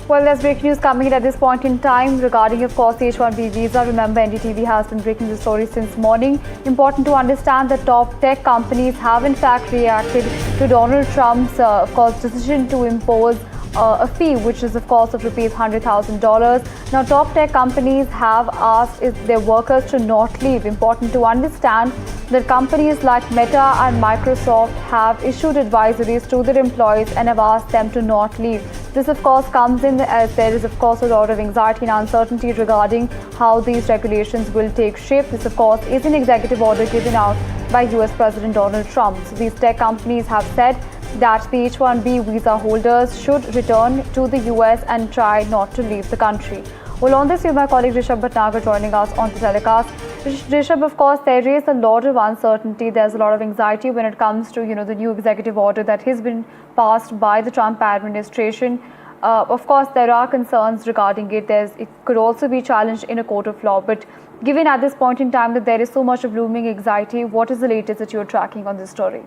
Well, there's breaking news coming in at this point in time regarding, of course, the H-1B visa. Remember, NDTV has been breaking the story since morning. Important to understand that top tech companies have in fact reacted to Donald Trump's, of course, decision to impose a fee, which is, of course, of rupees $100,000. Now, top tech companies have asked their workers to not leave. Important to understand that companies like Meta and Microsoft have issued advisories to their employees and have asked them to not leave. This, of course, comes in as there is, of course, a lot of anxiety and uncertainty regarding how these regulations will take shape. This, of course, is an executive order given out by US President Donald Trump. So these tech companies have said that the H-1B visa holders should return to the US and try not to leave the country. Well, on this, we have my colleague Rishabh Bhatnagar joining us on the telecast. Rishabh, of course, there is a lot of uncertainty. There's a lot of anxiety when it comes to, the new executive order that has been passed by the Trump administration. Of course, there are concerns regarding it. It could also be challenged in a court of law. But given at this point in time that there is so much of looming anxiety, what is the latest that you're tracking on this story?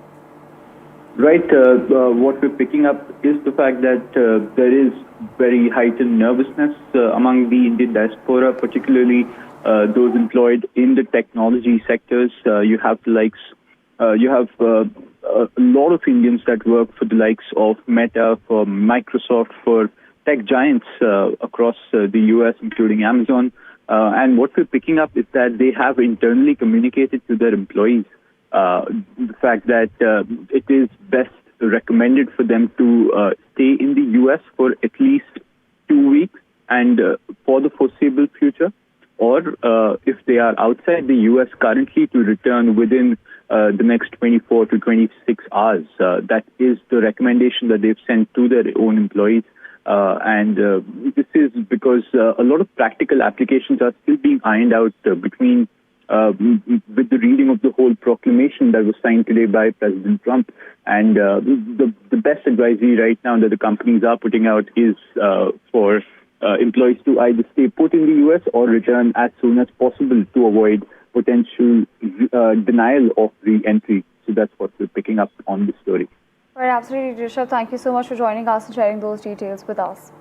Right. What we're picking up is the fact that there is very heightened nervousness among the Indian diaspora, particularly those employed in the technology sectors. You have the likes, you have a lot of Indians that work for the likes of Meta, for Microsoft, for tech giants across the US, including Amazon. And what we're picking up is that they have internally communicated to their employees the fact that it is best recommended for them to stay in the U.S. for at least 2 weeks and for the foreseeable future, or if they are outside the U.S. currently, to return within the next 24 to 26 hours. That is the recommendation that they've sent to their own employees. And this is because a lot of practical applications are still being ironed out between with the reading of the whole proclamation that was signed today by President Trump. And the best advisory right now that the companies are putting out is for employees to either stay put in the U.S. or return as soon as possible to avoid potential denial of re-entry. So that's what we're picking up on this story. Right, absolutely, Rishabh. Thank you so much for joining us and sharing those details with us.